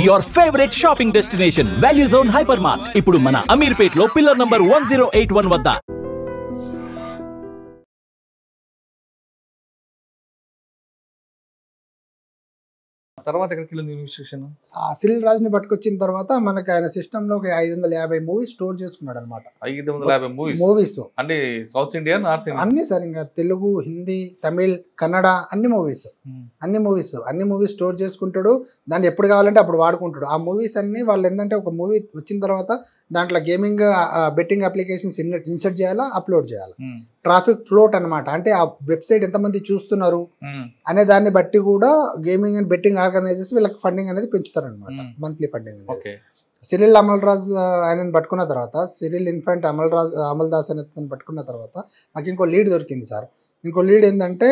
Your favorite shopping destination, Value Zone Hypermart. ఇప్పుడు మన అమీర్పేట్ లో పిల్లర్ నంబర్ 1081 వద్ద. తర్వాత ఎక్కడికి వెళ్ళింది ఇన్వెస్టిగేషన్? సిరిల్ రాజుని పట్టుకొచ్చిన తర్వాత మనకి ఆయన సిస్టమ్ లో 550 మూవీస్ స్టోర్ చేసుకున్నాడు అనమాట. 550 మూవీస్ అంటే సౌత్ ఇండియా, నార్త్ ఇండియా అన్ని సార్, ఇంకా తెలుగు, హిందీ, తమిళ్, కన్నడ అన్ని మూవీస్ స్టోర్ చేసుకుంటాడు. దాన్ని ఎప్పుడు కావాలంటే అప్పుడు వాడుకుంటాడు. ఆ మూవీస్ అన్ని వాళ్ళు ఏంటంటే ఒక మూవీ వచ్చిన తర్వాత దాంట్లో గేమింగ్ బెట్టింగ్ అప్లికేషన్స్ ఇన్సర్ట్ చేయాలా, అప్లోడ్ చేయాలి. ట్రాఫిక్ ఫ్లోట్ అనమాట, అంటే ఆ వెబ్సైట్ ఎంతమంది చూస్తున్నారు అనే దాన్ని బట్టి కూడా గేమింగ్ అండ్ బెట్టింగ్ ఆర్గనైజర్స్ వీళ్ళకి ఫండింగ్ అనేది పెంచుతారు అనమాట, మంత్లీ ఫండింగ్. సిరిల్ అమల్ రాజ్ ఆయనను పట్టుకున్న తర్వాత, సిరిల్ ఇన్ఫెంట్ అమల్ దాస్ అనే పట్టుకున్న తర్వాత నాకు ఇంకో లీడ్ దొరికింది సార్. ఇంకో లీడ్ ఏంటంటే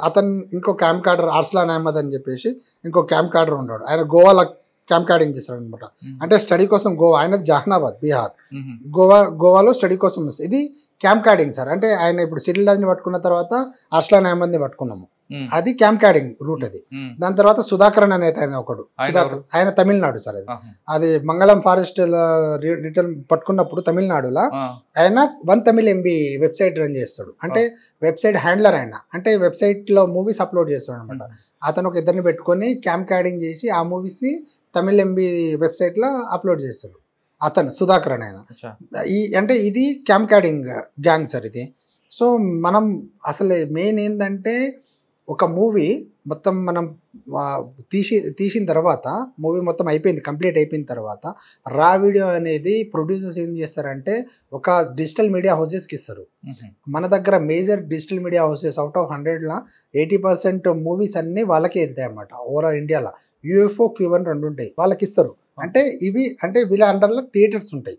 అతను ఇంకో క్యాంప్ కార్డర్ అర్స్లాన్ అహ్మద్ అని చెప్పేసి ఇంకో క్యాంప్ కార్డర్ ఉన్నాడు. ఆయన గోవాలో క్యాంప్ కార్డింగ్ చేస్తాడు అనమాట. అంటే స్టడీ కోసం గోవా, ఆయనది జహనాబాద్ బీహార్, గోవాలో స్టడీ కోసం వస్తుంది. ఇది క్యాంప్ కార్డింగ్ సార్. అంటే ఆయన ఇప్పుడు సిరిల్ రాజ్ని పట్టుకున్న తర్వాత అర్స్లాన్ అహ్మద్ని పట్టుకున్నాము, అది క్యాంప్ కార్డింగ్ రూట్. అది దాని తర్వాత సుధాకరన్ అనే ఆయన ఒకడు, ఆయన తమిళనాడు సార్. అది మంగళం ఫారెస్ట్ రిటర్న్ పట్టుకున్నప్పుడు తమిళనాడులో ఆయన 1 తమిళ్ MB వెబ్సైట్ రన్ చేస్తాడు. అంటే వెబ్సైట్ హ్యాండ్లర్ ఆయన, అంటే వెబ్సైట్ లో మూవీస్ అప్లోడ్ చేస్తాడు అనమాట. అతను ఒక ఇద్దరిని పెట్టుకొని క్యాంప్ కార్డింగ్ చేసి ఆ మూవీస్ ని తమిళ్ MB వెబ్సైట్ లో అప్లోడ్ చేస్తాడు అతను, సుధాకరన్ ఆయన. అంటే ఇది క్యాంప్ కార్డింగ్ గ్యాంగ్ సార్ ఇది. సో మనం అసలు మెయిన్ ఏంటంటే ఒక మూవీ మొత్తం మనం తీసిన తర్వాత, మూవీ మొత్తం అయిపోయింది, కంప్లీట్ అయిపోయిన తర్వాత రా వీడియో అనేది ప్రొడ్యూసర్స్ ఏం చేస్తారంటే ఒక డిజిటల్ మీడియా హౌసెస్కి ఇస్తారు. మన దగ్గర major digital media houses out of 100లో 80% మూవీస్ అన్నీ వాళ్ళకే వెళ్తాయి అన్నమాట. ఓవరాల్ ఇండియాలో UFO, Q1 రెండు ఉంటాయి, వాళ్ళకి ఇస్తారు. అంటే ఇవి అంటే వీళ్ళ అండర్లో థియేటర్స్ ఉంటాయి.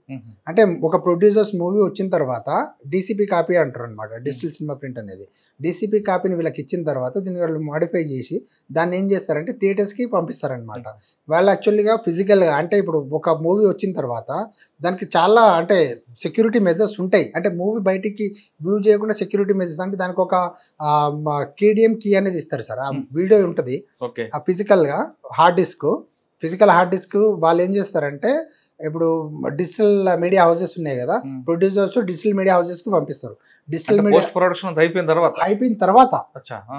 అంటే ఒక ప్రొడ్యూసర్స్ మూవీ వచ్చిన తర్వాత DCP కాపీ అంటారు అనమాట, డిజిటల్ సినిమా ప్రింట్ అనేది. DCP కాపీని వీళ్ళకి ఇచ్చిన తర్వాత దీన్ని వాళ్ళు మాడిఫై చేసి దాన్ని ఏం చేస్తారంటే థియేటర్స్కి పంపిస్తారనమాట. వాళ్ళు యాక్చువల్గా ఫిజికల్గా, అంటే ఇప్పుడు ఒక మూవీ వచ్చిన తర్వాత దానికి చాలా అంటే సెక్యూరిటీ మెజర్స్ ఉంటాయి. అంటే మూవీ బయటికి వ్యూ చేయకుండా సెక్యూరిటీ మెజర్స్, అంటే దానికి ఒక KDM కీ అనేది ఇస్తారు సార్. ఆ వీడియో ఉంటుంది ఆ ఫిజికల్ హార్డ్ డిస్క్ వాళ్ళు ఏం చేస్తారంటే ఇప్పుడు డిజిటల్ మీడియా హౌసెస్ ఉన్నాయి కదా, ప్రొడ్యూసర్స్ డిజిటల్ మీడియా హౌసెస్ కి పంపిస్తారు. డిజిటల్ మీడియా ప్రొడక్షన్ అయిపోయిన తర్వాత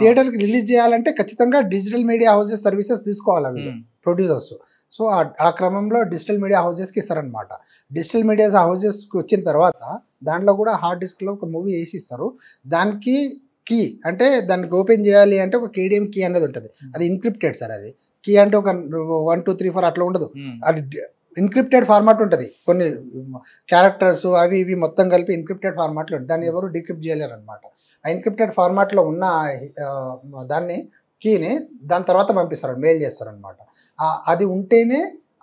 థియేటర్ కి రిలీజ్ చేయాలంటే ఖచ్చితంగా డిజిటల్ మీడియా హౌసెస్ సర్వీసెస్ తీసుకోవాలి అవి ప్రొడ్యూసర్స్. సో ఆ క్రమంలో డిజిటల్ మీడియా హౌసెస్కి ఇస్తారనమాట. డిజిటల్ మీడియా హౌసెస్కి వచ్చిన తర్వాత దాంట్లో కూడా హార్డ్ డిస్క్లో ఒక మూవీ వేసి ఇస్తారు. దానికి కీ, అంటే దానికి ఓపెన్ చేయాలి అంటే ఒక KDM కీ అనేది ఉంటుంది, అది ఎన్క్రిప్టెడ్ సార్. అది కీ అంటే ఒక 1 2 3 4 అట్లా ఉండదు, అది ఎన్క్రిప్టెడ్ ఫార్మాట్ ఉంటుంది. కొన్ని క్యారెక్టర్స్ అవి ఇవి మొత్తం కలిపి ఎన్క్రిప్టెడ్ ఫార్మాట్లో ఉంటుంది, దాన్ని ఎవరు డీక్రిప్ట్ చేయలేరు అనమాట. ఆ ఎన్క్రిప్టెడ్ ఫార్మాట్లో ఉన్న దాన్ని కీని దాని తర్వాత పంపిస్తారు, మెయిల్ చేస్తారు అనమాట. అది ఉంటేనే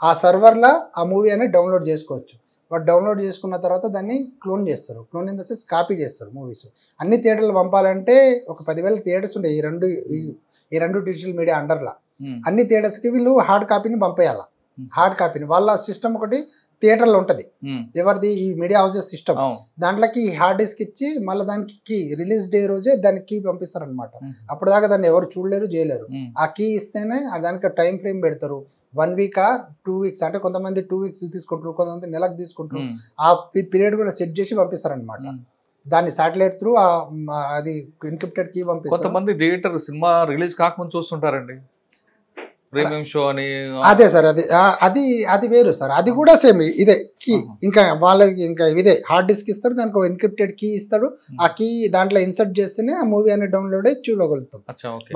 ఆ సర్వర్లో ఆ మూవీ అనేది డౌన్లోడ్ చేసుకోవచ్చు. వాడు డౌన్లోడ్ చేసుకున్న తర్వాత దాన్ని క్లోన్ చేస్తారు, clone in the sense copy చేస్తారు మూవీస్. అన్ని థియేటర్లు పంపాలంటే ఒక 10,000 థియేటర్స్ ఉంటాయి ఈ రెండు డిజిటల్ మీడియా అండర్లా. అన్ని థియేటర్స్కి వీళ్ళు హార్డ్ కాపీని పంపేయాల. హార్డ్ కాపీని వాళ్ళ సిస్టమ్ ఒకటి థియేటర్లో ఉంటుంది, ఎవరిది ఈ మీడియా హౌసెస్ సిస్టమ్. దాంట్లోకి హార్డ్ డిస్క్ ఇచ్చి మళ్ళీ దానికి కీ రిలీజ్ డే రోజే దానికి కీ పంపిస్తారు అనమాట. అప్పుడు దాకా దాన్ని ఎవరు చూడలేరు, చేయలేరు. ఆ కీ ఇస్తేనే దానికి టైం ఫ్రేమ్ పెడతారు, 1 వీక్ 2 వీక్స్, అంటే కొంతమంది 2 వీక్స్ తీసుకుంటారు, కొంతమంది నెలకు తీసుకుంటారు. ఆ పీరియడ్ కూడా సెట్ చేసి పంపిస్తారు అనమాట. దాన్ని శాటిలైట్ త్రూ అది ఎన్క్రిప్టెడ్ కీ పంపిస్తారు. కొంతమంది థియేటర్ సినిమా రిలీజ్ కాకముందు చూస్తుంటారండి ప్రీమియం షో అని. అదే సార్, అది వేరు సార్, అది కూడా సేమ్ ఇదే కీ. ఇంకా వాళ్ళకి ఇంకా ఇదే హార్డ్ డిస్క్ ఇస్తారు, దానికి ఒక ఎన్క్రిప్టెడ్ కీ ఇస్తాడు. ఆ కీ దాంట్లో ఇన్సర్ట్ చేస్తేనే ఆ మూవీ అనేది డౌన్లోడ్ అయ్యి చూడగలుగుతాం.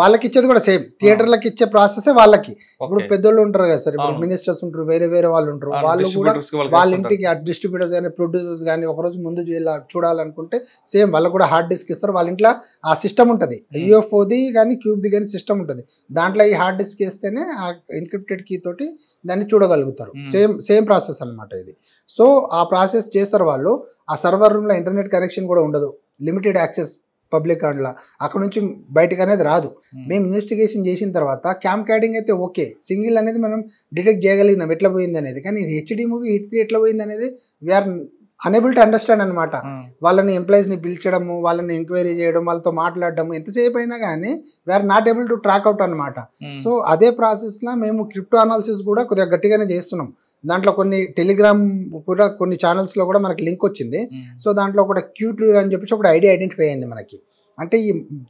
వాళ్ళకి ఇచ్చేది కూడా సేమ్, థియేటర్లకు ఇచ్చే ప్రాసెస్ వాళ్ళకి. ఇప్పుడు పెద్దోళ్ళు ఉంటారు కదా సార్, ఇప్పుడు మినిస్టర్స్ ఉంటారు, వేరే వాళ్ళు ఉంటారు, వాళ్ళు కూడా వాళ్ళ ఇంటికి డిస్ట్రిబ్యూటర్స్ కానీ ప్రొడ్యూసర్స్ కానీ ఒకరోజు ముందు చూడాలనుకుంటే సేమ్ వాళ్ళు కూడా హార్డ్ డిస్క్ ఇస్తారు. వాళ్ళ ఇంట్లో ఆ సిస్టమ్ ఉంటుంది, UFOది కానీ క్యూబ్ది కానీ సిస్టమ్ ఉంటుంది. దాంట్లో ఈ హార్డ్ డిస్క్ వేస్తేనే ఆ ఎన్క్రిప్టెడ్ కీ తోటి దాన్ని చూడగలుగుతారు. సేమ్ ప్రాసెస్ అనమాట ఇది. సో ఆ ప్రాసెస్ చేస్తారు వాళ్ళు. ఆ సర్వర్ రూమ్లో ఇంటర్నెట్ కనెక్షన్ కూడా ఉండదు, లిమిటెడ్ యాక్సెస్ పబ్లిక్ అండ్లా, అక్కడ నుంచి బయటకు అనేది రాదు. మేము ఇన్వెస్టిగేషన్ చేసిన తర్వాత క్యాంప్ కార్డింగ్ అయితే ఓకే, సింగిల్ అనేది మనం డిటెక్ట్ చేయగలిగినాం ఎట్లా పోయింది అనేది. కానీ ఇది HD మూవీ హిట్ ఎట్లా పోయింది అనేది వీఆర్ అనేబుల్ టు అండర్స్టాండ్ అనమాట. వాళ్ళని ఎంప్లాయీస్ని పిలిచడము, వాళ్ళని ఎంక్వైరీ చేయడం, వాళ్ళతో మాట్లాడడము ఎంతసేపు అయినా కానీ we are not able to track out అనమాట. సో అదే ప్రాసెస్లో మేము క్రిప్టో అనాలిసిస్ కూడా కొద్దిగా గట్టిగానే చేస్తున్నాం. దాంట్లో కొన్ని టెలిగ్రామ్ కూడా కొన్ని ఛానల్స్లో కూడా మనకి లింక్ వచ్చింది. సో దాంట్లో ఒక Q2 అని చెప్పేసి ఒక ఐడి ఐడెంటిఫై అయింది మనకి. అంటే ఈ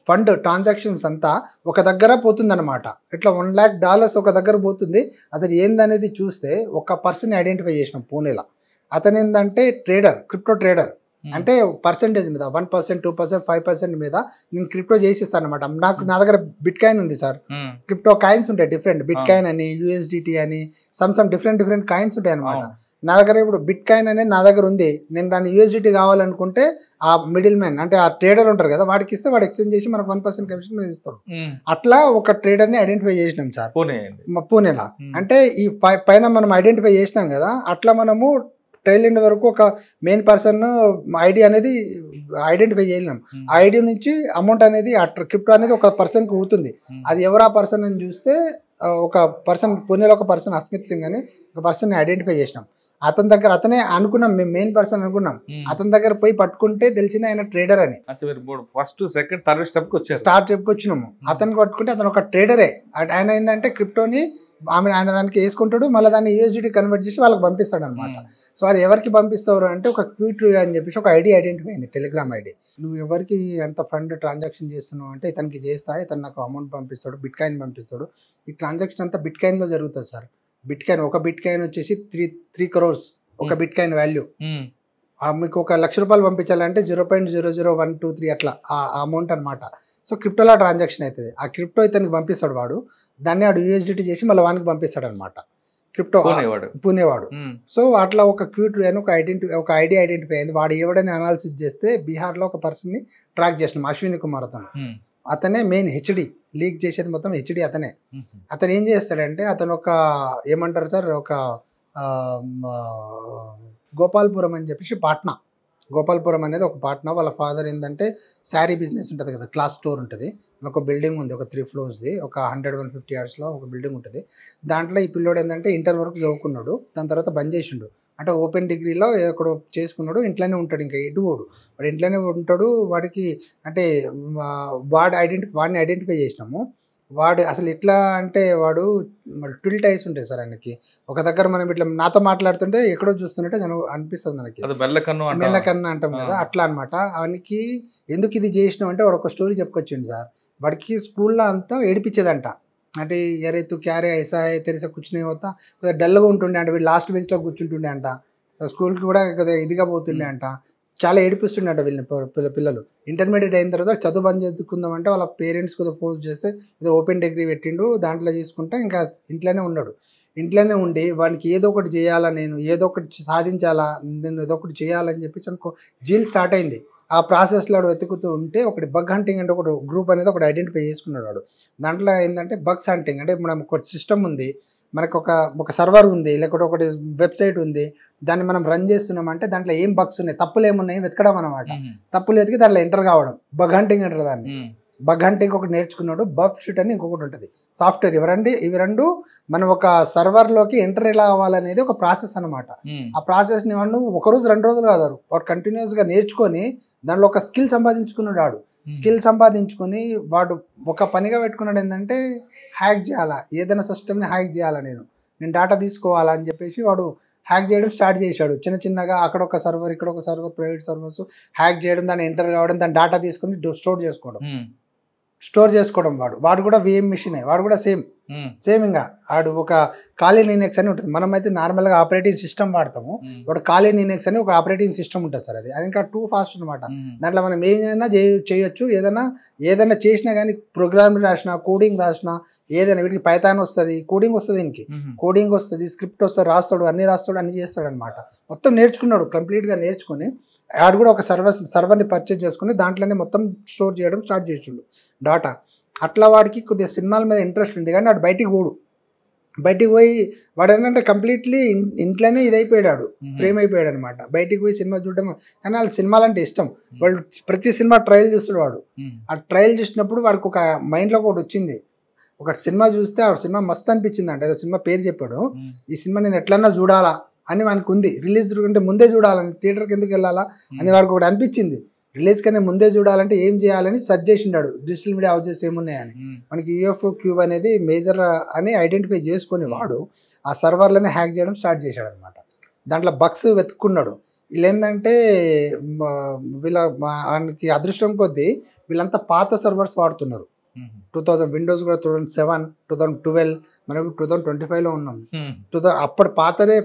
ఫండ్ ట్రాన్సాక్షన్స్ అంతా ఒక దగ్గర పోతుందన్నమాట. ఇట్లా $1,00,000 ఒక దగ్గర పోతుంది. అతను ఏందనేది చూస్తే ఒక పర్సన్ ఐడెంటిఫై చేసినాం పూణేలో. అతను ఏంటంటే ట్రేడర్, క్రిప్టో ట్రేడర్. అంటే పర్సెంటేజ్ మీద 1%, 2%, 5% మీద నేను క్రిప్టో చేసిస్తాను అనమాట. నా దగ్గర బిట్ కాయిన్ ఉంది సార్. క్రిప్టో కాయిన్స్ ఉంటాయి డిఫరెంట్, బిట్ కాయిన్ అని, USDT అని, సమ్ డిఫరెంట్ కాయిన్స్ ఉంటాయి అనమాట. నా దగ్గర ఇప్పుడు బిట్ కాయిన్ అనేది నా దగ్గర ఉంది. నేను దాన్ని USDT కావాలనుకుంటే ఆ మిడిల్ మ్యాన్ అంటే ఆ ట్రేడర్ ఉంటారు కదా, వాడికి ఇస్తే వాడు ఎక్స్చేంజ్ చేసి మనకు 1% కమిషన్ మీద ఇస్తాడు. అట్లా ఒక ట్రేడర్ని ఐడెంటిఫై చేసినాం సార్ పూణేలా. అంటే ఈ పైన మనం ఐడెంటిఫై చేసినాం కదా, అట్లా మనము టైల్ ఎండ్ వరకు ఒక మెయిన్ పర్సన్ ఐడి అనేది ఐడెంటిఫై చేయలేం. ఆ ఐడి నుంచి అమౌంట్ అనేది క్రిప్టో అనేది ఒక పర్సన్కి అవుతుంది. అది ఎవరు ఆ పర్సన్ అని చూస్తే ఒక పర్సన్ పూణేలో ఒక పర్సన్ అస్మిత్ సింగ్ అని ఒక పర్సన్ ఐడెంటిఫై చేసినాం. అతని దగ్గర అతనే అనుకున్నాం, మేము మెయిన్ పర్సన్ అనుకున్నాం. అతని దగ్గర పోయి పట్టుకుంటే తెలిసింది ఆయన ట్రేడర్ అని. ఫస్ట్ సెకండ్ థర్డ్ స్టెప్ వచ్చినాము. అతనికి పట్టుకుంటే అతను ఒక ట్రేడరే. ఆయన ఏంటంటే క్రిప్టోని ఆయన దానికి వేసుకుంటాడు, మళ్ళీ దాన్ని USDT కన్వర్ట్ చేసి వాళ్ళకి పంపిస్తాడు అనమాట. సో అది ఎవరికి పంపిస్తారు అంటే ఒక Q2 అని చెప్పేసి ఒక ఐడి ఐడెంటిఫై అయింది, టెలిగ్రామ్ ఐడి. నువ్వు ఎవరికి ఎంత ఫండ్ ట్రాన్సాక్షన్ చేస్తున్నావు అంటే ఇతనికి చేస్తా, ఇతను నాకు అమౌంట్ పంపిస్తాడు, బిట్ కాయిన్ పంపిస్తాడు. ఈ ట్రాన్సాక్షన్ అంతా బిట్ కాయిన్లో జరుగుతుంది సార్. బిట్ కాయిన్ ఒక బిట్ కాయిన్ వచ్చేసి 3 crores ఒక బిట్ కాయిన్ వాల్యూ. మీకు ఒక ₹1,00,000 పంపించాలంటే 0.00123 అట్లా ఆ అమౌంట్ అనమాట. సో క్రిప్టోలా ట్రాన్సాక్షన్ అవుతుంది. ఆ క్రిప్టో ఇతనికి పంపిస్తాడు వాడు, దాన్ని వాడు USDT చేసి మళ్ళీ వానికి పంపిస్తాడు అనమాట, క్రిప్టో పూణేవాడు. సో అట్లా ఒక Q2 అని ఒక ఐడి ఐడెంటిఫై అయింది. వాడు ఎవడని అనాలిసిస్ చేస్తే బీహార్లో ఒక పర్సన్ని ట్రాక్ చేసినాం, అశ్విని కుమార్ అతనే మెయిన్ హెచ్డి లీక్ చేసేది మొత్తం హెచ్డి అతనే. అతను ఏం చేస్తాడంటే అతను ఒక ఏమంటారు సార్, ఒక గోపాల్పురం అని చెప్పేసి పాట్నా, గోపాల్పురం అనేది ఒక పాట్నా. వాళ్ళ ఫాదర్ ఏంటంటే శారీ బిజినెస్ ఉంటుంది కదా, క్లాస్ స్టోర్ ఉంటుంది. ఒక బిల్డింగ్ ఉంది, ఒక 3 floors, ఒక 100-150 yardsలో ఒక బిల్డింగ్ ఉంటుంది. దాంట్లో ఈ పిల్లోడు ఏంటంటే ఇంటర్ వరకు చదువుకున్నాడు, దాని తర్వాత బంద్ చేసిండు. అంటే ఓపెన్ డిగ్రీలో ఎక్కడో చేసుకున్నాడు, ఇంట్లోనే ఉంటాడు, ఇంకా ఎటువోడు వాడు ఇంట్లోనే ఉంటాడు. వాడికి అంటే వాడిని ఐడెంటిఫై చేసినాము. వాడు అసలు ఎట్లా అంటే వాడు ట్విల్ టైస్ ఉంటాయి సార్ ఆయనకి. ఒక దగ్గర మనం ఇట్లా నాతో మాట్లాడుతుంటే ఎక్కడో చూస్తున్నట్టే అనిపిస్తుంది మనకి, మెల్లకన్ను అంటాం కదా, అట్లా అనమాట. అవనికి ఎందుకు ఇది చేసినాం అంటే వాడు ఒక స్టోరీ చెప్పుకొచ్చిండు సార్. వాడికి స్కూల్లో అంతా ఏడిపించేదంట. అంటే ఎరే తు క్యారే ఐసా తెరిసా కూర్చునే పోతా కొద్దిగా డల్గా ఉంటుండే అంట, వీళ్ళు లాస్ట్ బెంచ్లో కూర్చుంటుండే అంట, స్కూల్కి కూడా కొద్దిగా ఇదిగా పోతుండే అంట, చాలా ఏడిపిస్తుండే అంట వీళ్ళని పిల్లలు. ఇంటర్మీడియట్ అయిన తర్వాత చదువు బంద్ చేసుకుందామంటే వాళ్ళ పేరెంట్స్ కొద్దిగా ఫోర్స్ చేస్తే ఏదో ఓపెన్ డిగ్రీ పెట్టిండు, దాంట్లో తీసుకుంటే ఇంకా ఇంట్లోనే ఉన్నాడు. ఇంట్లోనే ఉండి వానికి ఏదో ఒకటి చేయాలా, నేను ఏదో ఒకటి సాధించాలా, నేను ఏదో ఒకటి చేయాలని చెప్పేసి అనుకో జీల్ స్టార్ట్ అయింది. ఆ ప్రాసెస్లో వాడు వెతుకుతూ ఉంటే ఒకటి బగ్ హంటింగ్ అంటే ఒక గ్రూప్ అనేది ఒకటి ఐడెంటిఫై చేసుకున్నాడు వాడు. దాంట్లో ఏంటంటే బగ్స్ హంటింగ్ అంటే మనం ఒక సిస్టమ్ ఉంది, మనకు ఒక సర్వర్ ఉంది, లేకపోతే ఒకటి వెబ్సైట్ ఉంది, దాన్ని మనం రన్ చేస్తున్నామంటే దాంట్లో ఏం బగ్స్ ఉన్నాయి, తప్పులు ఏమున్నాయి వెతకడం అనమాట. తప్పులు వెతికి దాంట్లో ఎంటర్ కావడం, బగ్ హంటింగ్ అంటారు దాన్ని. బగ్ హంటింగ్ ఒకటి నేర్చుకున్నాడు, బగ్ షీట్ అని ఇంకొకటి ఉంటుంది సాఫ్ట్వేర్. ఇవి రెండు మనం ఒక సర్వర్లోకి ఎంటర్ ఎలా అవ్వాలనేది ఒక ప్రాసెస్ అనమాట. ఆ ప్రాసెస్ని వాడు 1 రోజు 2 రోజులు కాదు, వాడు కంటిన్యూస్గా నేర్చుకొని దాంట్లో ఒక స్కిల్ సంపాదించుకున్నాడు. వాడు స్కిల్ సంపాదించుకొని వాడు ఒక పనిగా పెట్టుకున్నాడు ఏంటంటే హ్యాక్ చేయాలా, ఏదైనా సిస్టమ్ని హ్యాక్ చేయాలా, నేను డేటా తీసుకోవాలా అని చెప్పేసి వాడు హ్యాక్ చేయడం స్టార్ట్ చేశాడు. చిన్నగా అక్కడ ఒక సర్వర్, ఇక్కడ ఒక సర్వర్, ప్రైవేట్ సర్వర్స్ హ్యాక్ చేయడం, దాన్ని ఎంటర్ కావడం, దాని డేటా తీసుకొని స్టోర్ చేసుకోవడం. వాడు కూడా VM మిషనే, వాడు కూడా సేమ్ ఇంకా వాడు ఒక ఖాళీ లినక్స్ అని ఉంటుంది. మనమైతే నార్మల్గా ఆపరేటింగ్ సిస్టమ్ వాడతాము, వాడు ఖాళీ లినక్స్ అని ఒక ఆపరేటింగ్ సిస్టమ్ ఉంటుంది సార్. అది ఇంకా టూ ఫాస్ట్ అనమాట. దాంట్లో మనం ఏదైనా చేయొచ్చు, ఏదైనా చేసినా కానీ ప్రోగ్రామింగ్ రాసినా, కోడింగ్ రాసినా, ఏదైనా వీటికి పైథాన్ వస్తుంది, కోడింగ్ వస్తుంది, దీనికి కోడింగ్ వస్తుంది, స్క్రిప్ట్ వస్తుంది, రాస్తాడు, అన్ని చేస్తాడు అనమాట. మొత్తం నేర్చుకున్నాడు, కంప్లీట్గా నేర్చుకుని ఆడు కూడా ఒక సర్వర్ని పర్చేజ్ చేసుకుని దాంట్లోనే మొత్తం స్టోర్ చేయడం స్టార్ట్ చేసిండు డాటా. అట్లా వాడికి కొద్దిగా సినిమాల మీద ఇంట్రెస్ట్ ఉంది కానీ వాడు బయటికి పోయి వాడు ఏంటంటే కంప్లీట్లీ ఇంట్లోనే ఇదైపోయాడు, ఫ్రేమ్ అయిపోయాడు అనమాట. బయటికి పోయి సినిమా చూడడం, కానీ వాళ్ళ సినిమాలు అంటే ఇష్టం. వాళ్ళు ప్రతి సినిమా ట్రయల్ చూస్తాడు వాడు. ఆ ట్రయల్ చూసినప్పుడు వాడికి ఒక మైండ్లో ఒకటి వచ్చింది, ఒక సినిమా చూస్తే ఆ సినిమా మస్తు అనిపించింది అంటే ఏదో సినిమా పేరు చెప్పాడు, ఈ సినిమా నేను ఎట్లన్నా చూడాలా అని వానికి ఉంది. రిలీజ్ అంటే ముందే చూడాలని, థియేటర్కి ఎందుకు వెళ్ళాలా అని వాడికి ఒకటి అనిపించింది. రిలీజ్ కన్నా ముందే చూడాలంటే ఏం చేయాలని సెర్చ్ చేసిండాడు, డిజిటల్ మీడియా హౌసెస్ ఏమున్నాయని. మనకి యూఎఫ్ఓ క్యూబ్ అనేది మేజర్ అని ఐడెంటిఫై చేసుకొని వాడు ఆ సర్వర్లని హ్యాక్ చేయడం స్టార్ట్ చేశాడు అనమాట. దాంట్లో బగ్స్ వెతుక్కున్నాడు. వీళ్ళు ఏంటంటే వానికి అదృష్టం కొద్దీ వీళ్ళంతా పాత సర్వర్స్ వాడుతున్నారు. 2000 విండోస్ కూడా 2007, 2012, మనకు 2025లో ఉన్నాం. అప్పుడు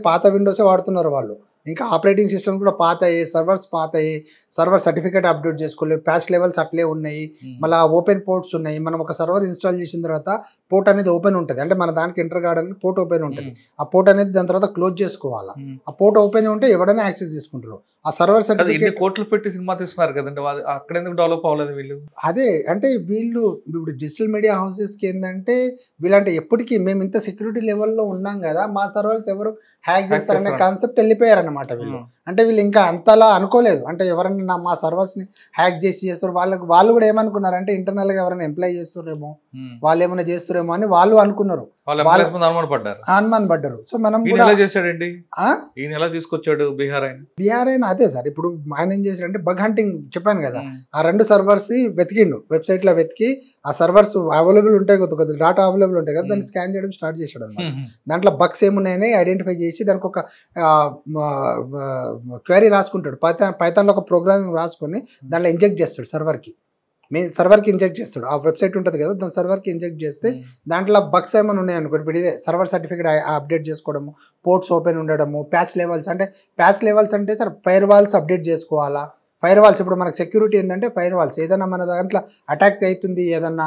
పాత విండోసే వాడుతున్నారు వాళ్ళు. ఇంకా ఆపరేటింగ్ సిస్టమ్ కూడా పాతయి, సర్వర్స్ పాతయి, సర్వర్ సర్టిఫికేట్ అప్డేట్ చేసుకోలేదు, ప్యాచ్ లెవెల్స్ అట్లే ఉన్నాయి, మళ్ళీ ఓపెన్ పోర్ట్స్ ఉన్నాయి. మనం ఒక సర్వర్ ఇన్స్టాల్ చేసిన తర్వాత పోర్ట్ అనేది ఓపెన్ ఉంటుంది, అంటే మన దానికి ఎంటర్ కావడానికి పోర్ట్ ఓపెన్ ఉంటుంది. ఆ పోర్ట్ అనేది దాని తర్వాత క్లోజ్ చేసుకోవాలా. ఆ పోర్ట్ ఓపెన్ ఉంటే ఎవరైనా యాక్సెస్ చేసుకుంటారు. ఆ సర్వర్ సర్టిఫికేట్ కోట్లు పెట్టి సినిమా తీస్తున్నారు కదండి, అక్కడ ఎందుకు డెవలప్ అవ్వలేదు వీళ్ళు? అదే అంటే వీళ్ళు ఇప్పుడు డిజిటల్ మీడియా హౌసెస్కి ఏంటంటే వీళ్ళంటే ఎప్పటికీ మేము ఇంత సెక్యూరిటీ లెవెల్లో ఉన్నాం కదా, మా సర్వర్స్ ఎవరు హ్యాక్ చేస్తారనే కాన్సెప్ట్ వెళ్ళిపోయారన్నమాట వీళ్ళు. అంటే వీళ్ళు ఇంకా అంతలా అనుకోలేదు, అంటే ఎవరైనా మా సర్వర్స్ని హ్యాక్ చేస్తారు. వాళ్ళు కూడా ఏమనుకున్నారంటే ఇంటర్నల్గా ఎవరైనా ఎంప్లాయ్ చేస్తారేమో, వాళ్ళు ఏమైనా చేస్తారేమో అని వాళ్ళు అనుకున్నారు, అనుమాన పడ్డారు. సో మనం కూడా చేశాడండి, ఈయన ఎలా తీసుకొచ్చాడు బీహార్ అయినా అదే సార్. ఇప్పుడు ఆయన ఏం చేశాడంటే బగ్ హంటింగ్ చెప్పాను కదా, ఆ 2 సర్వర్స్ వెతికిండు, వెబ్సైట్ లో వెతికి ఆ సర్వర్స్ అవైలబుల్ ఉంటాయి కదా, డాటా అవైలబుల్ ఉంటాయి కదా, దాన్ని స్కాన్ చేయడం స్టార్ట్ చేశాడు అనమాట. దాంట్లో బగ్స్ ఏమున్నాయని ఐడెంటిఫై చేసి దానికి ఒక క్వరీ రాసుకుంటాడు. పైథాన్లో ఒక ప్రోగ్రామింగ్ రాసుకొని దాంట్లో ఇంజెక్ట్ చేస్తాడు సర్వర్కి ఇంజెక్ట్ చేస్తాడు. ఆ వెబ్సైట్ ఉంటుంది కదా, దాని సర్వర్కి ఇంజెక్ట్ చేస్తే దాంట్లో బగ్స్ ఏమైనా ఉన్నాయనుకో, ఇప్పుడు ఇదే సర్వర్ సర్టిఫికేట్ అప్డేట్ చేసుకోవడము, పోర్ట్స్ ఓపెన్ ఉండడము, ప్యాచ్ లెవెల్స్ అంటే సార్ ఫైర్ వాల్స్ అప్డేట్ చేసుకోవాలా. ఫైర్ వాల్స్ ఇప్పుడు మనకు సెక్యూరిటీ ఏంటంటే ఫైర్ వాల్స్ ఏదైనా మన దాంట్లో అటాక్ అవుతుంది, ఏదన్నా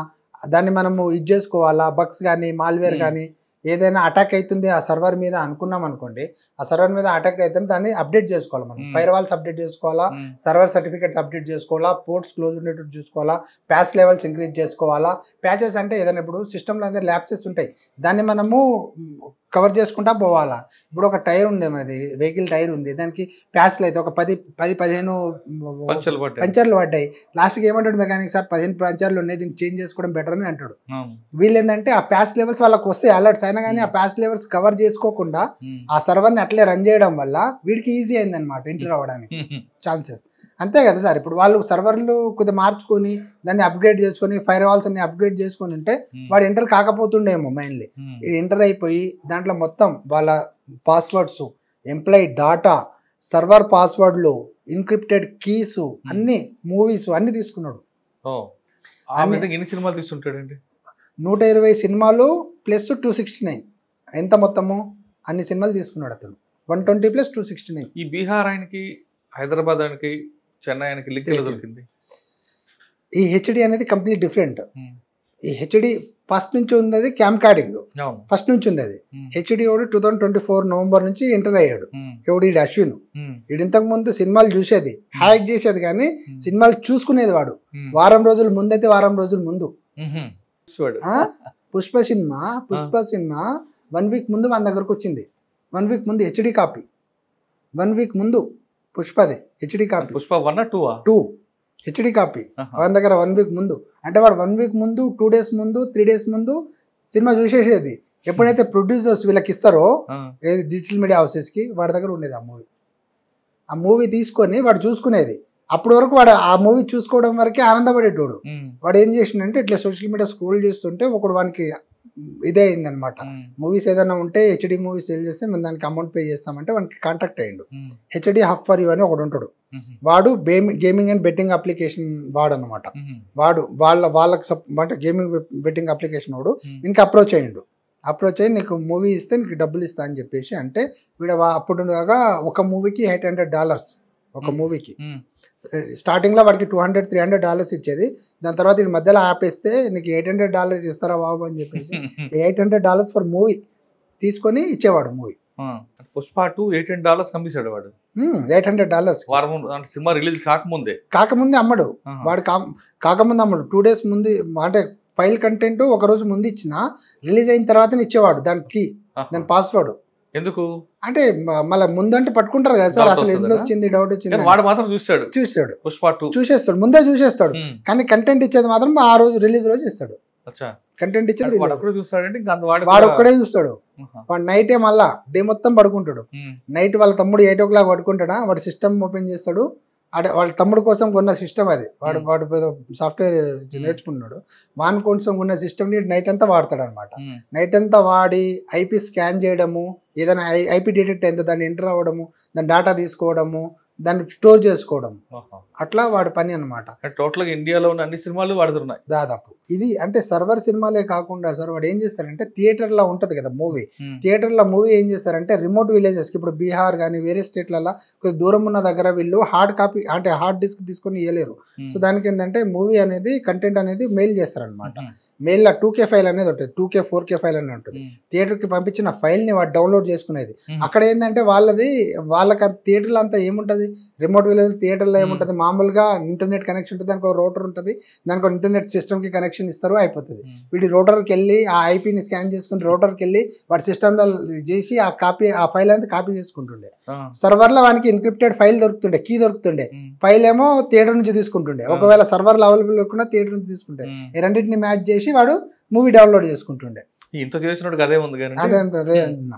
దాన్ని మనము ఇది చేసుకోవాలా. బగ్స్ కానీ మాల్వేర్ కానీ ఏదైనా అటాక్ అవుతుంది ఆ సర్వర్ మీద అనుకున్నాం అనుకోండి, ఆ సర్వర్ మీద అటాక్ అవుతుంది, దాన్ని అప్డేట్ చేసుకోవాలి. మనం ఫైర్ వాల్స్ అప్డేట్ చేసుకోవాలా, సర్వర్ సర్టిఫికేట్స్ అప్డేట్ చేసుకోవాలా, పోర్ట్స్ క్లోజ్ ఉండేటట్టు చూసుకోవాలా, ప్యాచ్ లెవెల్స్ ఇంక్రీజ్ చేసుకోవాలా. ప్యాచెస్ అంటే ఏదైనా ఇప్పుడు సిస్టంలో అందరూ ల్యాప్సెస్ ఉంటాయి, దాన్ని మనము కవర్ చేసుకుంటా పోవాలా. ఇప్పుడు ఒక టైర్ ఉంది, మనది వెహికల్ టైర్ ఉంది, దానికి ప్యాచ్లు అయితే ఒక 10-15 పంచర్లు పడ్డాయి. లాస్ట్కి ఏమంటాడు మెకానిక్, సార్ 15 పంచర్లు ఉన్నాయి, దీన్ని చేంజ్ చేసుకోవడం బెటర్ అని అంటాడు. వీళ్ళు ఏంటంటే ఆ ప్యాచ్ లెవెల్స్ వాళ్ళకి వస్తే అలర్ట్స్ అయినా కానీ ఆ ప్యాచ్ లెవెల్స్ కవర్ చేసుకోకుండా ఆ సర్వర్ని అట్లే రన్ చేయడం వల్ల వీడికి ఈజీ అయిందనమాట ఎంటర్ అవ్వడానికి ఛాన్సెస్. అంతే కదా సార్, ఇప్పుడు వాళ్ళు సర్వర్లు కొద్దిగా మార్చుకొని దాన్ని అప్గ్రేడ్ చేసుకొని ఫైర్ వాల్స్ అన్ని అప్గ్రేడ్ చేసుకొని ఉంటే వాడు ఎంటర్ కాకపోతుండేమో. మెయిన్లీ ఎంటర్ అయిపోయి దాంట్లో మొత్తం వాళ్ళ పాస్వర్డ్స్, ఎంప్లాయీ డాటా, సర్వర్ పాస్వర్డ్లు, ఇన్క్రిప్టెడ్ కీస్, అన్ని మూవీస్ అన్ని తీసుకున్నాడు. ఎన్ని సినిమాలు తీసుకుంటాడండి? 120 సినిమాలు ప్లస్ 269. ఎంత మొత్తము? అన్ని సినిమాలు తీసుకున్నాడు అతను. 120 + 269. ఈ బీహార్ ఆయనకి, హైదరాబాద్ ఆయనకి, చెన్నై ఆయనకి లింక్ ఎలా దొరికింది? ఈ హెచ్డి అనేది కంప్లీట్ డిఫరెంట్. ఈ హెచ్డి ఫస్ట్ నుంచి ఉంది, అది క్యామ్ కార్డింగ్ ఫస్ట్ నుంచి ఉంది. అది హెచ్డి 2024 నవంబర్ నుంచి ఎంటర్ అయ్యాడు. ఎవడు ఈడు అశ్విన్, వీడు ఇంతకు ముందు సినిమాలు చూసేది, హ్యాక్ చేసేది కానీ సినిమాలు చూసుకునేది వాడు. వారం రోజుల ముందైతే వారం రోజుల ముందు పుష్ప సినిమా 1 వీక్ ముందు మన దగ్గరకు వచ్చింది. 1 వీక్ ముందు హెచ్డి కాపీ, 1 వీక్ ముందు పుష్పదే HD copy. Pushpa 1 or 2 HD copy మన దగ్గర 1 వీక్ ముందు. అంటే వాడు 1 వీక్ ముందు, 2 days ముందు, 3 days ముందు సినిమా చూసేసేది. ఎప్పుడైతే ప్రొడ్యూసర్స్ వీళ్ళకి ఇస్తారో డిజిటల్ మీడియా హౌసెస్కి, వాడి దగ్గర ఉండేది ఆ మూవీ తీసుకొని వాడు చూసుకునేది. అప్పటి వరకు వాడు ఆ మూవీ చూసుకోవడం వరకే ఆనందపడేటోడు. వాడు ఏం చేసిండంటే ఇట్లా సోషల్ మీడియా స్క్రోల్ చేస్తుంటే ఒకడు వానికి ఇదే అయింది అనమాట. మూవీస్ ఏదైనా ఉంటే హెచ్డి మూవీస్ సేల్ చేస్తే మేము దానికి అమౌంట్ పే చేస్తామంటే వానికి కాంటాక్ట్ అయ్యిండు. హెచ్డి హబ్ ఫర్ యూ అని ఒకడు ఉంటాడు. వాడు గేమింగ్ అండ్ బెట్టింగ్ అప్లికేషన్ వాడు అనమాట. వాడు వాళ్ళకి అంటే గేమింగ్ బెట్టింగ్ అప్లికేషన్ వాడు ఇంకా అప్రోచ్ అయ్యి నీకు మూవీ ఇస్తే నీకు డబ్బులు ఇస్తా అని చెప్పేసి అంటే వీడు అప్పుడు కాగా ఒక మూవీకి $800 ఒక మూవీకి. స్టార్టింగ్లో వాడికి $200-300 ఇచ్చేది. దాని తర్వాత ఈ మధ్యలో ఆపేస్తే నీకు $800 ఇస్తారా బాబు అని చెప్పేసి $800 ఫర్ మూవీ తీసుకొని ఇచ్చేవాడు మూవీ. పుష్ప 2 $800 కమిసాడు వాడు. $800 సినిమా రిలీజ్ కాకముందే అమ్మడు వాడు. కాకముందు అమ్మడు 2 days ముందు, అంటే ఫైల్ కంటెంట్ ఒక రోజు ముందు ఇచ్చిన రిలీజ్ అయిన తర్వాత ఇచ్చేవాడు దానికి దాని పాస్వర్డ్. ఎందుకు అంటే మళ్ళీ ముందంటే పట్టుకుంటారు కదా సార్, అసలు ఎందుకు వచ్చింది డౌట్ వచ్చింది. వాడు మాత్రం చూస్తాడు పుష్ప 2 చూసేస్తాడు, ముందే చూసేస్తాడు. కానీ కంటెంట్ ఇచ్చేది మాత్రం ఆ రోజు రిలీజ్ రోజు ఇస్తాడు. అచ్చా కంటెంట్ ఇచ్చేది వాడు release. అక్కడ చూస్తాడంటే ఇంకా అంత వాడు వాడు కూడా- ఒక్కడే చూస్తాడు. ఆహా. వాడు నైటే మళ్ళా డే మొత్తం పడుకుంటాడు. ఉమ్, నైట్ వాళ్ళ తమ్ముడు 8 o'clock పడుకుంటాడా, వాడు సిస్టమ్ ఓపెన్ చేస్తాడు. అదే వాళ్ళ తమ్ముడు కోసం కొన్న సిస్టమ్ అది, వాడు Hmm. వాడు సాఫ్ట్వేర్ నేర్చుకున్నాడు. వాని కోసం ఉన్న సిస్టమ్ని నైట్ అంతా వాడతాడు అనమాట. ఉమ్, నైట్ అంతా వాడి ఐపీ స్కాన్ చేయడము, ఏదైనా ఐపీ డిటెక్ట్ అయిందో దాన్ని ఎంటర్ అవ్వడము, దాని డేటా తీసుకోవడము, దాన్ని స్టోర్ చేసుకోవడం, ఆహా. అట్లా వాడి పని అనమాట టోటల్ గా ఇండియాలో ఉన్న అన్ని సినిమాలు వాడుతున్నాయి. దాదాపు. ఇది అంటే సర్వర్ సినిమాలే కాకుండా సార్ వాడు ఏం చేస్తారంటే థియేటర్లో ఉంటుంది కదా మూవీ, ఉమ్, థియేటర్లో మూవీ ఏం చేస్తారంటే రిమోట్ విలేజెస్కి, ఇప్పుడు బీహార్ కానీ వేరే స్టేట్లలో కొద్దిగా దూరం ఉన్న దగ్గర వీళ్ళు హార్డ్ కాపీ అంటే హార్డ్ డిస్క్ తీసుకొని ఇవ్వలేరు. ఉమ్, సో దానికి ఏంటంటే మూవీ అనేది కంటెంట్ అనేది మెయిల్ చేస్తారనమాట. ఉమ్, మెయిల్లో 2K ఫైల్ అనేది ఉంటుంది, 2K 4K ఫైల్ అనేది ఉంటుంది. ఉమ్, థియేటర్కి పంపించిన ఫైల్ని వాడు డౌన్లోడ్ చేసుకునేది. ఉమ్, అక్కడ ఏంటంటే వాళ్ళకి థియేటర్లో అంతా ఏముంటుంది, రిమోట్ విలేజ్ థియేటర్లో ఏముంటుంది, మామూలుగా ఇంటర్నెట్ కనెక్షన్ ఉంటుంది, దానికి ఒక రోటర్ ఉంటుంది, దానికి ఒక ఇంటర్నెట్ సిస్టమ్కి కనెక్షన్ ఇస్తారు, అయిపోతుంది. ఉమ్, వీడి రోటర్కి వెళ్ళి ఆ ఐపీని స్కాన్ చేసుకుని రోటర్కి వెళ్ళి వాడి సిస్టంలో చేసి ఆ ఫైల్ అంతా కాపీ చేసుకుంటుండే. ఆ, సర్వర్లో వానికి ఎన్క్రిప్టెడ్ ఫైల్ దొరుకుతుండే, కీ దొరుకుతుండే. ఉమ్, ఫైల్ ఏమో థియేటర్ నుంచి తీసుకుంటుండే. ఒకవేళ సర్వర్లో అవైలబుల్ లేకుండా థియేటర్ నుంచి తీసుకుంటే ఉమ్. ఈ రెండింటిని మ్యాచ్ చేసి వాడు మూవీ డౌన్లోడ్ చేసుకుంటుండే. ఇంత చేసినట్టు అదే ఉంది కానీ అదే అంటున్నా.